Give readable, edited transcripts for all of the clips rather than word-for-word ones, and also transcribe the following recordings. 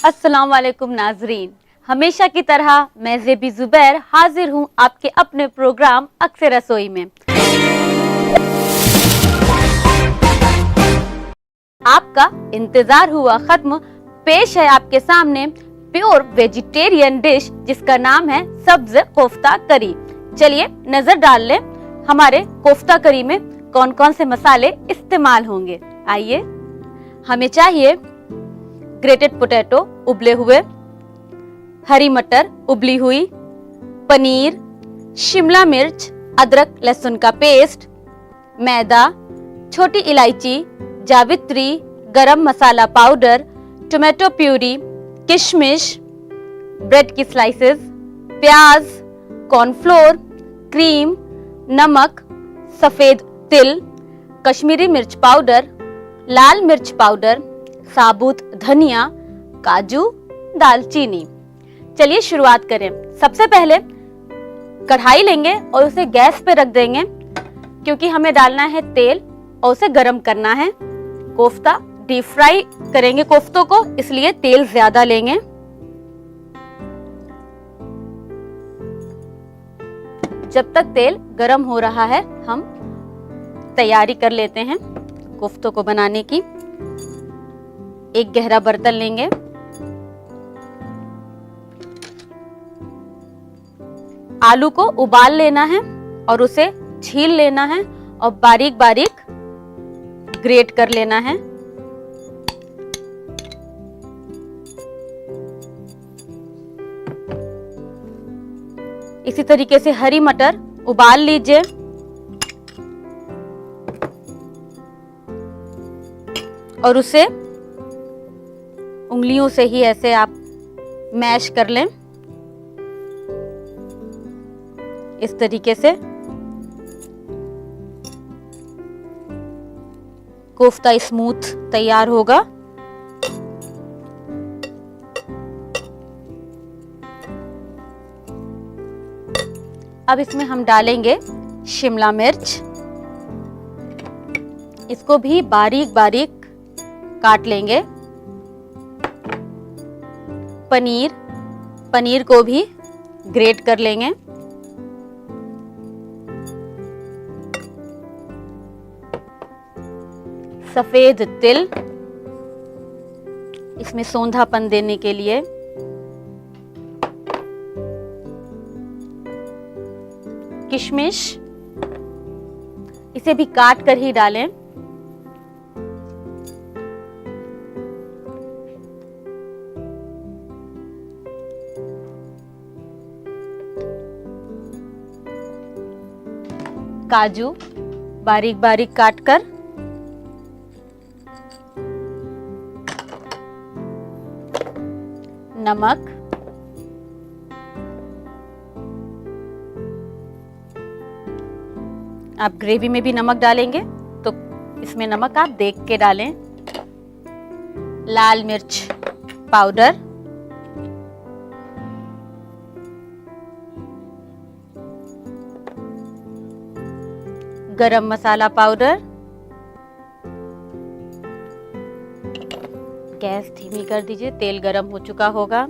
अस्सलाम वालेकुम नाजरीन, हमेशा की तरह मैं ज़ेबी ज़ुबैर हाजिर हूँ आपके अपने प्रोग्राम अक्से रसोई में। आपका इंतजार हुआ खत्म, पेश है आपके सामने प्योर वेजिटेरियन डिश जिसका नाम है सब्ज कोफ्ता करी। चलिए नजर डाल लें हमारे कोफ्ता करी में कौन कौन से मसाले इस्तेमाल होंगे। आइए, हमें चाहिए ग्रेटेड पोटैटो उबले हुए, हरी मटर उबली हुई, पनीर, शिमला मिर्च, अदरक लहसुन का पेस्ट, मैदा, छोटी इलायची, जावित्री, गरम मसाला पाउडर, टोमेटो प्यूरी, किशमिश, ब्रेड की स्लाइसेस, प्याज, कॉर्नफ्लोर, क्रीम, नमक, सफेद तिल, कश्मीरी मिर्च पाउडर, लाल मिर्च पाउडर, साबुत धनिया, काजू, दालचीनी। चलिए शुरुआत करें। सबसे पहले कढ़ाई लेंगे और उसे गैस पे रख देंगे क्योंकि हमें डालना है तेल और उसे गरम करना है। कोफ्ता डीप फ्राई करेंगे कोफ्तों को, इसलिए तेल ज्यादा लेंगे। जब तक तेल गरम हो रहा है हम तैयारी कर लेते हैं कोफ्तों को बनाने की। एक गहरा बर्तन लेंगे, आलू को उबाल लेना है और उसे छील लेना है और बारीक बारीक ग्रेट कर लेना है। इसी तरीके से हरी मटर उबाल लीजिए। और उसे उंगलियों से ही ऐसे आप मैश कर लें, इस तरीके से कोफ्ता स्मूथ तैयार होगा। अब इसमें हम डालेंगे शिमला मिर्च, इसको भी बारीक बारीक काट लेंगे। पनीर को भी ग्रेट कर लेंगे। सफेद तिल, इसमें सौंधापन देने के लिए। किशमिश, इसे भी काट कर ही डालें। काजू बारीक बारीक काट कर, नमक, आप ग्रेवी में भी नमक डालेंगे तो इसमें नमक आप देख के डालें। लाल मिर्च पाउडर, गरम मसाला पाउडर, गैस धीमी कर दीजिए, तेल गरम हो चुका होगा।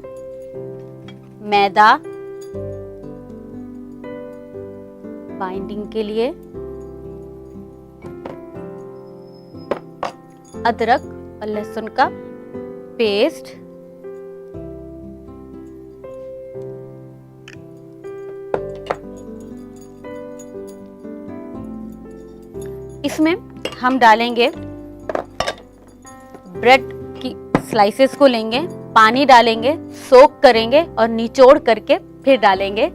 मैदा बाइंडिंग के लिए, अदरक और लहसुन का पेस्ट, इसमें हम डालेंगे ब्रेड की स्लाइसेस को लेंगे, पानी डालेंगे, सोक करेंगे और निचोड़ करके फिर डालेंगे।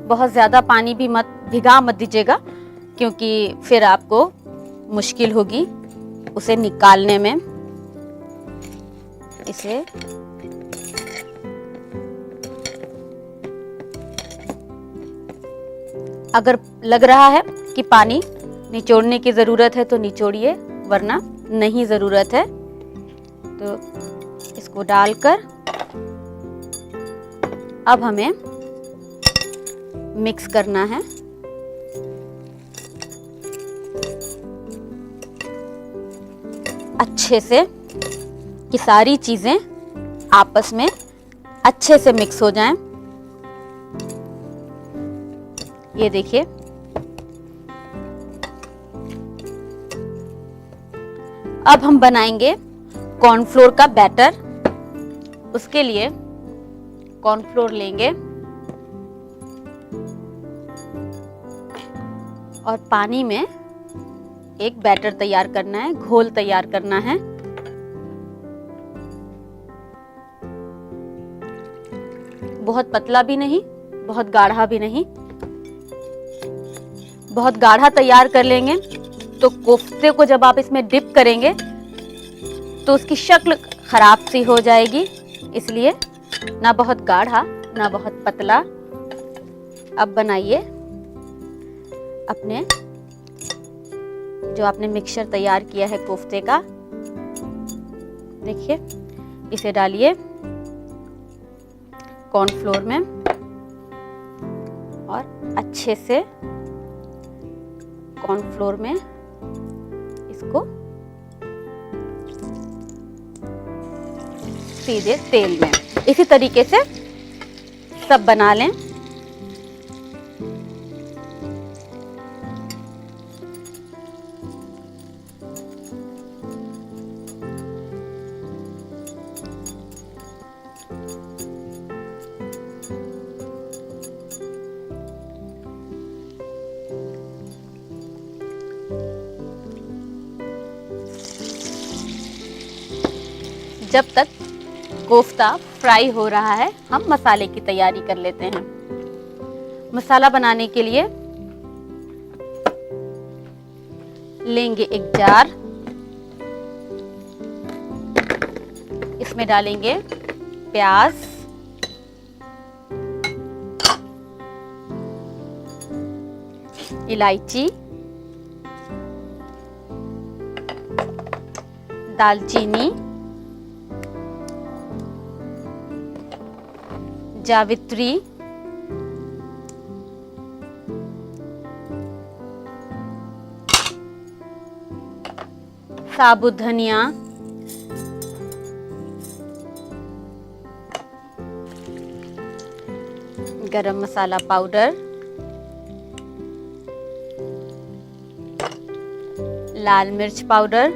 बहुत ज्यादा पानी भी भिगा मत दीजिएगा क्योंकि फिर आपको मुश्किल होगी उसे निकालने में। इसे अगर लग रहा है कि पानी निचोड़ने की जरूरत है तो निचोड़िए, वरना नहीं जरूरत है। तो इसको डालकर अब हमें मिक्स करना है। अच्छे से कि सारी चीजें आपस में अच्छे से मिक्स हो जाएं। ये देखिए, अब हम बनाएंगे कॉर्नफ्लोर का बैटर। उसके लिए कॉर्नफ्लोर लेंगे और पानी में एक बैटर तैयार करना है, घोल तैयार करना है। बहुत पतला भी नहीं, बहुत गाढ़ा भी नहीं। बहुत गाढ़ा तैयार कर लेंगे तो कोफ्ते को जब आप इसमें डिप करेंगे तो उसकी शक्ल खराब सी हो जाएगी। इसलिए ना बहुत गाढ़ा ना बहुत पतला। अब बनाइए अपने जो आपने मिक्सचर तैयार किया है कोफ्ते का। देखिए, इसे डालिए कॉर्नफ्लोर में और अच्छे से कॉर्नफ्लोर में इसको सीधे तेल में इसी तरीके से सब बना लें। जब तक कोफ्ता फ्राई हो रहा है, हम मसाले की तैयारी कर लेते हैं। मसाला बनाने के लिए लेंगे एक जार, इसमें डालेंगे प्याज, इलायची, दालचीनी, जावित्री, साबुत धनिया, गरम मसाला पाउडर, लाल मिर्च पाउडर,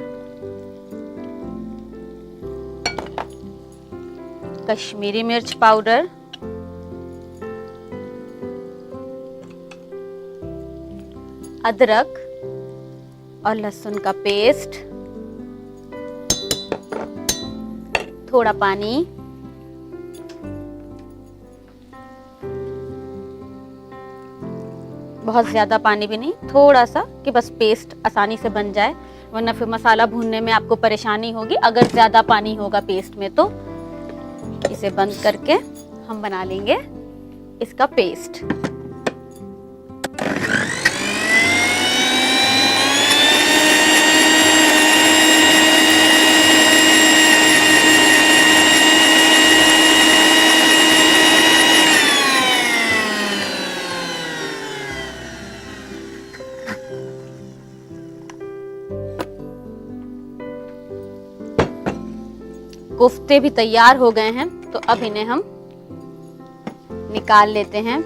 कश्मीरी मिर्च पाउडर, अदरक और लहसुन का पेस्ट, थोड़ा पानी, बहुत ज़्यादा पानी भी नहीं, थोड़ा सा कि बस पेस्ट आसानी से बन जाए, वरना फिर मसाला भूनने में आपको परेशानी होगी अगर ज़्यादा पानी होगा पेस्ट में। तो इसे बंद करके हम बना लेंगे इसका पेस्ट। कोफ्ते भी तैयार हो गए हैं, तो अब इन्हें हम निकाल लेते हैं।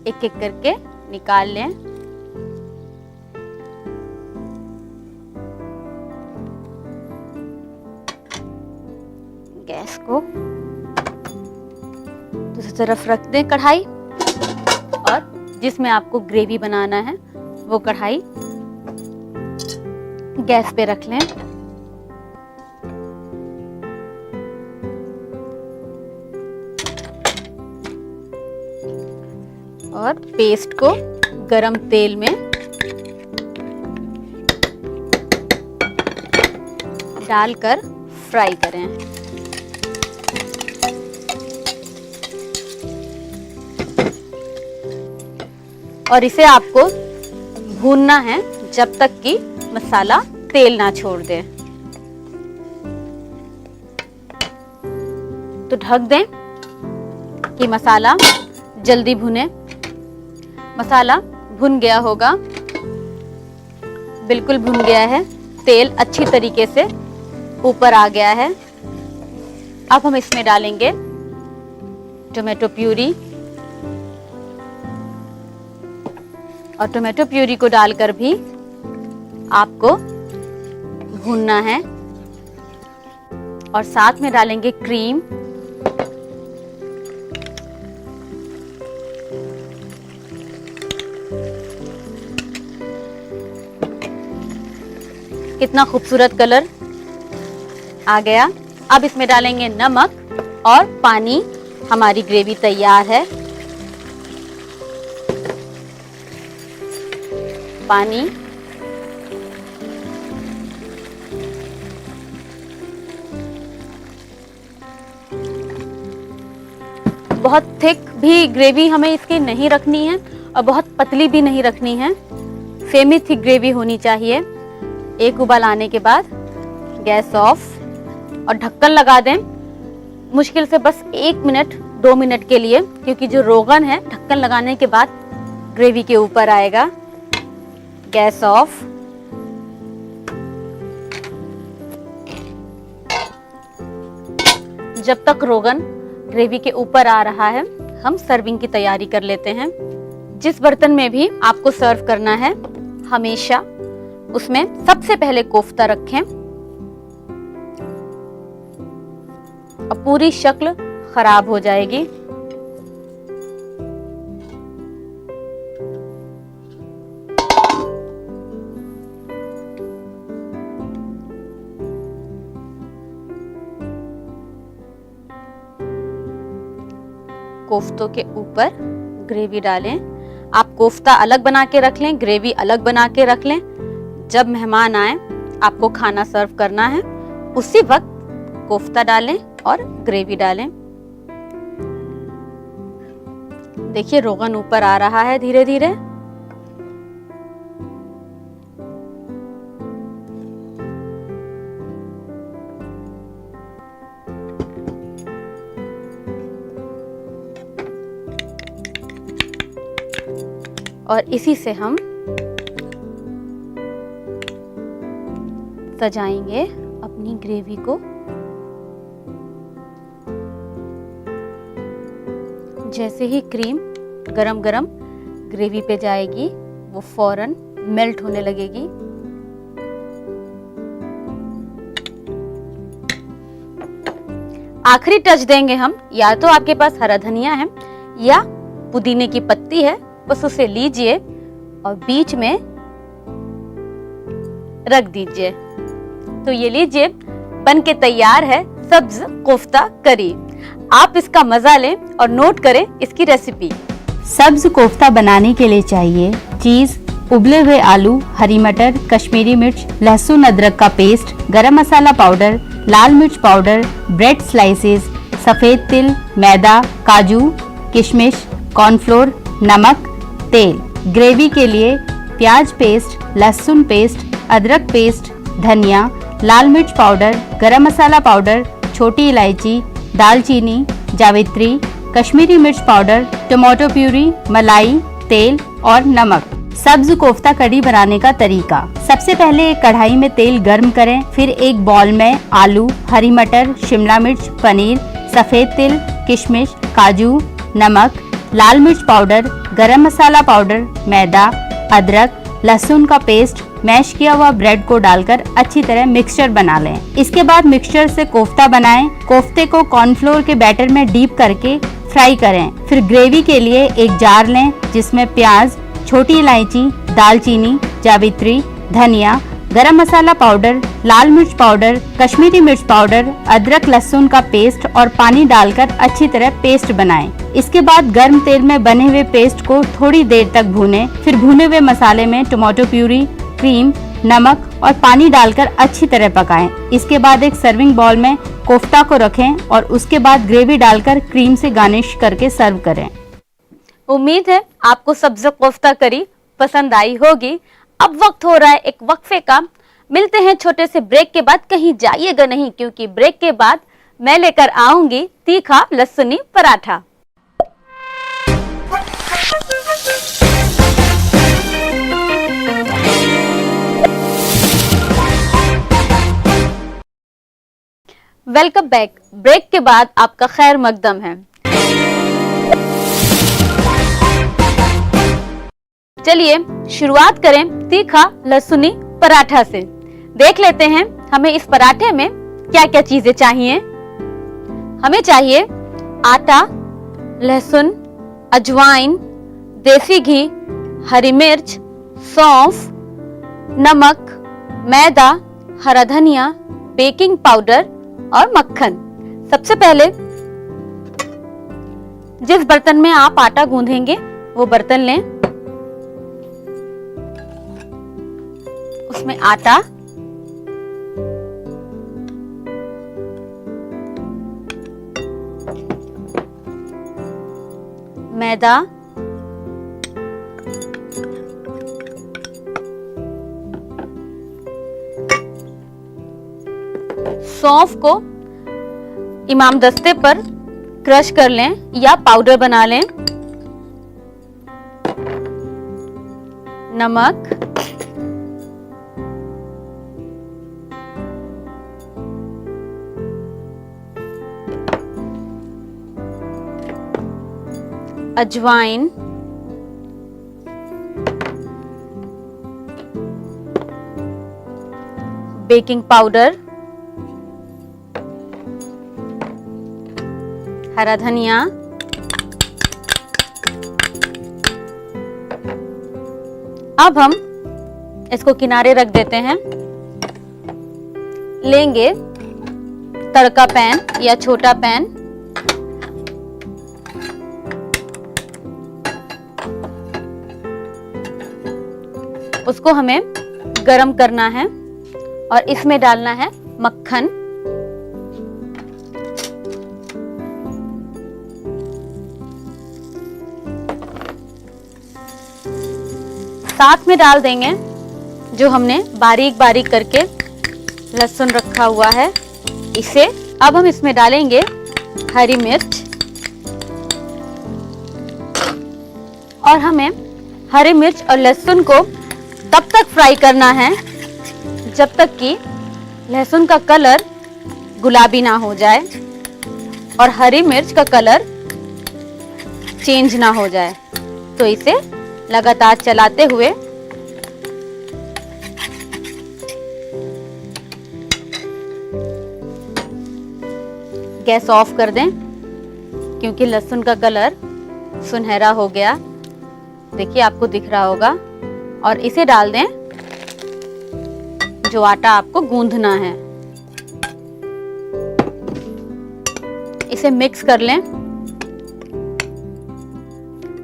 एक एक करके निकाल लें। गैस को दूसरी तरफ रख दें कढ़ाई, और जिसमें आपको ग्रेवी बनाना है वो कढ़ाई गैस पे रख लें। और पेस्ट को गरम तेल में डालकर फ्राई करें। और इसे आपको भूनना है जब तक कि मसाला तेल ना छोड़ दे। तो ढक दें कि मसाला जल्दी भुने। मसाला भुन गया होगा, बिल्कुल भुन गया है, तेल अच्छी तरीके से ऊपर आ गया है। अब हम इसमें डालेंगे टोमेटो प्यूरी और टोमेटो प्यूरी को डालकर भी आपको भूनना है और साथ में डालेंगे क्रीम। कितना खूबसूरत कलर आ गया। अब इसमें डालेंगे नमक और पानी। हमारी ग्रेवी तैयार है। पानी, बहुत थिक भी ग्रेवी हमें इसकी नहीं रखनी है और बहुत पतली भी नहीं रखनी है। सेमी थिक ग्रेवी होनी चाहिए। एक उबाल आने के बाद गैस ऑफ और ढक्कन लगा दें, मुश्किल से बस 1 मिनट 2 मिनट के लिए, क्योंकि जो रोगन है ढक्कन लगाने के बाद ग्रेवी के ऊपर आएगा। Gas off. जब तक रोगन ग्रेवी के ऊपर आ रहा है, हम सर्विंग की तैयारी कर लेते हैं। जिस बर्तन में भी आपको सर्व करना है, हमेशा उसमें सबसे पहले कोफ्ता रखें। अब पूरी शक्ल खराब हो जाएगी। कोफ्तों के ऊपर ग्रेवी डालें। आप कोफ्ता अलग बना के रख लें, ग्रेवी अलग बना के रख लें। जब मेहमान आए, आपको खाना सर्व करना है, उसी वक्त कोफ्ता डालें और ग्रेवी डालें। देखिए रोगन ऊपर आ रहा है धीरे धीरे। और इसी से हम सजाएंगे अपनी ग्रेवी को। जैसे ही क्रीम गरम गरम ग्रेवी पे जाएगी, वो फौरन मेल्ट होने लगेगी। आखिरी टच देंगे हम, या तो आपके पास हरा धनिया है या पुदीने की पत्ती है, बस उसे लीजिए और बीच में रख दीजिए। तो ये लीजिए, बन के तैयार है सब्ज कोफ्ता करी। आप इसका मजा लें और नोट करें इसकी रेसिपी। सब्ज कोफ्ता बनाने के लिए चाहिए चीज, उबले हुए आलू, हरी मटर, कश्मीरी मिर्च, लहसुन अदरक का पेस्ट, गरम मसाला पाउडर, लाल मिर्च पाउडर, ब्रेड स्लाइसेस, सफेद तिल, मैदा, काजू, किशमिश, कॉर्नफ्लोर, नमक, तेल। ग्रेवी के लिए प्याज पेस्ट, लहसुन पेस्ट, अदरक पेस्ट, धनिया, लाल मिर्च पाउडर, गरम मसाला पाउडर, छोटी इलायची, दालचीनी, जावित्री, कश्मीरी मिर्च पाउडर, टमाटो प्यूरी, मलाई, तेल और नमक। सब्ज कोफ्ता कड़ी बनाने का तरीका। सबसे पहले एक कढ़ाई में तेल गर्म करें, फिर एक बॉल में आलू, हरी मटर, शिमला मिर्च, पनीर, सफेद तिल, किशमिश, काजू, नमक, लाल मिर्च पाउडर, गरम मसाला पाउडर, मैदा, अदरक, लहसुन का पेस्ट, मैश किया हुआ ब्रेड को डालकर अच्छी तरह मिक्सचर बना लें। इसके बाद मिक्सचर से कोफ्ता बनाएं। कोफ्ते को कॉर्नफ्लोर के बैटर में डीप करके फ्राई करें। फिर ग्रेवी के लिए एक जार लें जिसमें प्याज, छोटी इलायची, दालचीनी, जावित्री, धनिया, गरम मसाला पाउडर, लाल मिर्च पाउडर, कश्मीरी मिर्च पाउडर, अदरक लहसुन का पेस्ट और पानी डालकर अच्छी तरह पेस्ट बनाएं। इसके बाद गर्म तेल में बने हुए पेस्ट को थोड़ी देर तक भूनें। फिर भुने हुए मसाले में टमाटो प्यूरी, क्रीम, नमक और पानी डालकर अच्छी तरह पकाएं। इसके बाद एक सर्विंग बाउल में कोफ्ता को रखें और उसके बाद ग्रेवी डालकर क्रीम से गार्निश करके सर्व करें। उम्मीद है आपको सब्जी कोफ्ता करी पसंद आई होगी। अब वक्त हो रहा है एक वक्फे का। मिलते हैं छोटे से ब्रेक के बाद, कहीं जाइएगा नहीं क्योंकि ब्रेक के बाद मैं लेकर आऊंगी तीखा लहसुनी पराठा। Welcome back. ब्रेक के बाद आपका खैर मकदम है। चलिए शुरुआत करें तीखा लहसुनी पराठा से। देख लेते हैं हमें इस पराठे में क्या क्या चीजें चाहिए। हमें चाहिए आटा, लहसुन, अजवाइन, देसी घी, हरी मिर्च, सौंफ, नमक, मैदा, हरा धनिया, बेकिंग पाउडर और मक्खन। सबसे पहले जिस बर्तन में आप आटा गूंदेंगे वो बर्तन लें। उसमें आटा, मैदा, सौंफ को इमाम दस्ते पर क्रश कर लें या पाउडर बना लें। नमक, अजवाइन, बेकिंग पाउडर, हरा धनिया, अब हम इसको किनारे रख देते हैं। लेंगे तड़का पैन या छोटा पैन। उसको हमें गरम करना है और इसमें डालना है मक्खन। साथ में डाल देंगे जो हमने बारीक बारीक करके लहसुन रखा हुआ है इसे। अब हम इसमें डालेंगे हरी मिर्च और हमें हरी मिर्च और लहसुन को तब तक फ्राई करना है जब तक कि लहसुन का कलर गुलाबी ना हो जाए और हरी मिर्च का कलर चेंज ना हो जाए। तो इसे लगातार चलाते हुए गैस ऑफ कर दें क्योंकि लहसुन का कलर सुनहरा हो गया। देखिए आपको दिख रहा होगा। और इसे डाल दें जो आटा आपको गूंदना है। इसे मिक्स कर लें।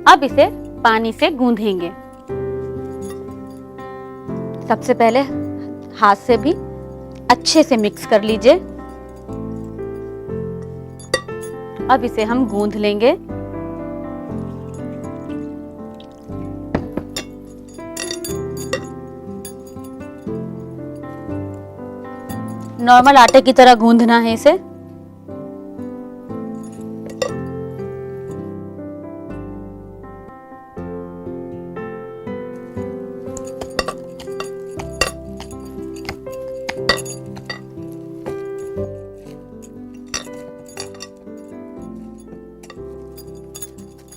अब इसे पानी से गूंदेंगे। सबसे पहले हाथ से भी अच्छे से मिक्स कर लीजिए। अब इसे हम गूंद लेंगे। नॉर्मल आटे की तरह गूंदना है इसे।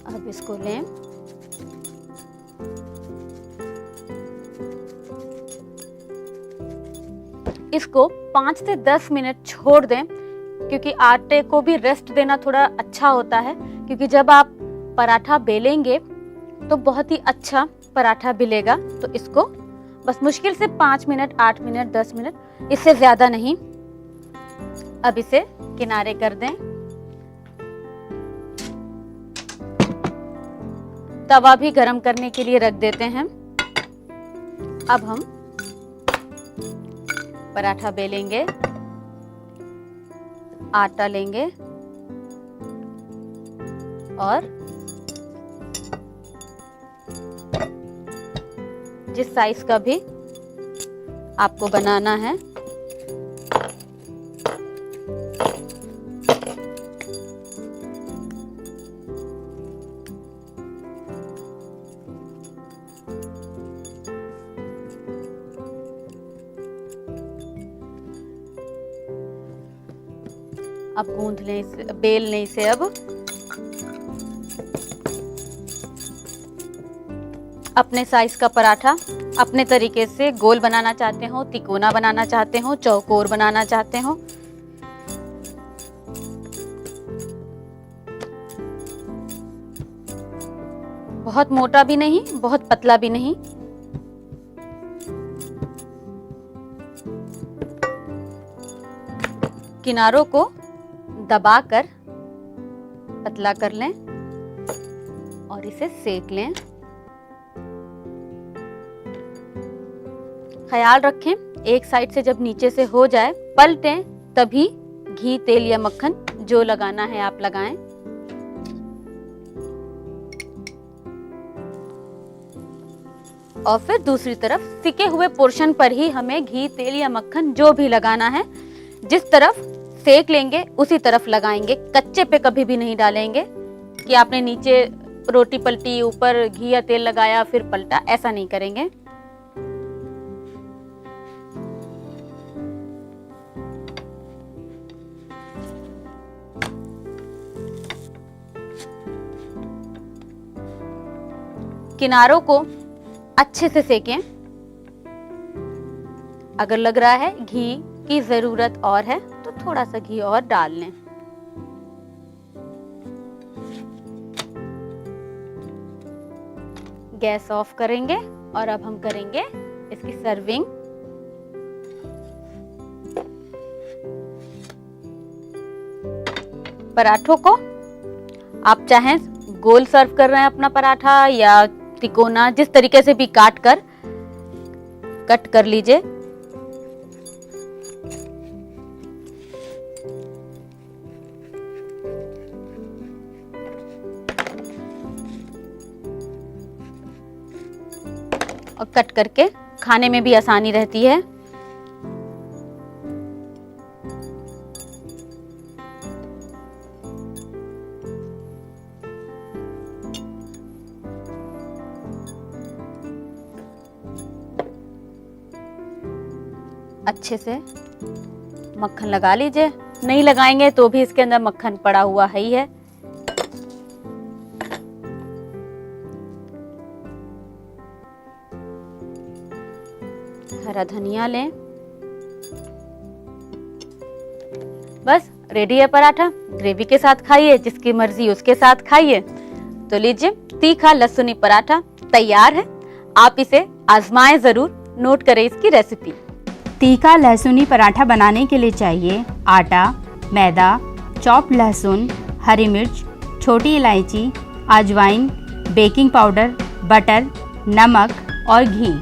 अब इसको लें। इसको 5 से 10 मिनट छोड़ दें क्योंकि आटे को भी रेस्ट देना थोड़ा अच्छा होता है, क्योंकि जब आप पराठा बेलेंगे तो बहुत ही अच्छा पराठा बिलेगा। तो इसको बस मुश्किल से 5 मिनट, 8 मिनट, 10 मिनट, इससे ज्यादा नहीं। अब इसे किनारे कर दें। तवा भी गरम करने के लिए रख देते हैं। अब हम पराठा बेलेंगे। आटा लेंगे और जिस साइज का भी आपको बनाना है। अब गूंथ लें इसे, बेल लें इसे। अब अपने साइज का पराठा अपने तरीके से गोल बनाना चाहते हो, तिकोना बनाना चाहते हो, चौकोर बनाना चाहते हो, बहुत मोटा भी नहीं, बहुत पतला भी नहीं। किनारों को दबाकर पतला कर लें और इसे सेक लें। ख्याल रखें, एक साइड से जब नीचे से हो जाए पलटें, तभी घी, तेल या मक्खन जो लगाना है आप लगाएं। और फिर दूसरी तरफ सिके हुए पोर्शन पर ही हमें घी, तेल या मक्खन जो भी लगाना है, जिस तरफ सेक लेंगे उसी तरफ लगाएंगे। कच्चे पे कभी भी नहीं डालेंगे कि आपने नीचे रोटी पलटी, ऊपर घी या तेल लगाया फिर पलटा, ऐसा नहीं करेंगे। किनारों को अच्छे से सेकें। अगर लग रहा है घी की जरूरत और है तो थोड़ा सा घी और डाल लें। गैस ऑफ करेंगे और अब हम करेंगे इसकी सर्विंग। पराठों को आप चाहें गोल सर्व कर रहे हैं अपना पराठा या तिकोना, जिस तरीके से भी कट कर लीजिए। और कट करके खाने में भी आसानी रहती है। अच्छे से मक्खन लगा लीजिए, नहीं लगाएंगे तो भी इसके अंदर मक्खन पड़ा हुआ है ही है। हरा धनिया लें। बस रेडी है पराठा। ग्रेवी के साथ खाइए, जिसकी मर्जी उसके साथ खाइए। तो लीजिए, तीखा लहसुनी पराठा तैयार है। आप इसे आजमाएं जरूर। नोट करें इसकी रेसिपी। तीखा लहसुनी पराठा बनाने के लिए चाहिए आटा, मैदा, चॉप लहसुन, हरी मिर्च, छोटी इलायची, अजवाइन, बेकिंग पाउडर, बटर, नमक और घी।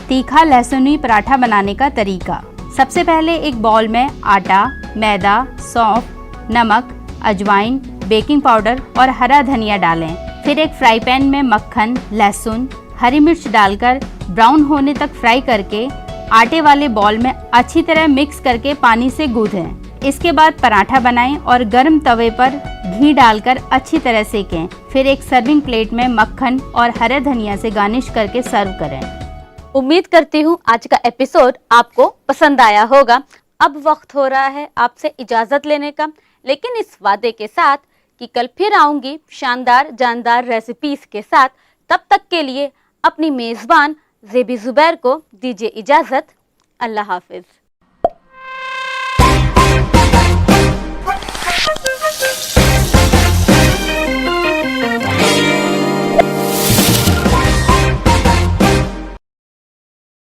तीखा लहसुनी पराठा बनाने का तरीका। सबसे पहले एक बाउल में आटा, मैदा, सौंफ, नमक, अजवाइन, बेकिंग पाउडर और हरा धनिया डालें। फिर एक फ्राई पैन में मक्खन, लहसुन, हरी मिर्च डालकर ब्राउन होने तक फ्राई करके आटे वाले बॉल में अच्छी तरह मिक्स करके पानी से गूंथें। इसके बाद पराठा बनाएं और गर्म तवे पर घी डालकर अच्छी तरह सेकें। फिर एक सर्विंग प्लेट में मक्खन और हरे धनिया से गार्निश करके सर्व करें। उम्मीद करती हूँ आज का एपिसोड आपको पसंद आया होगा। अब वक्त हो रहा है आपसे इजाजत लेने का, लेकिन इस वादे के साथ कि कल फिर आऊंगी शानदार जानदार रेसिपीज के साथ। तब तक के लिए अपनी मेजबान ज़ेबी ज़ुबैर को दीजिए इजाजत। अल्लाह हाफिज।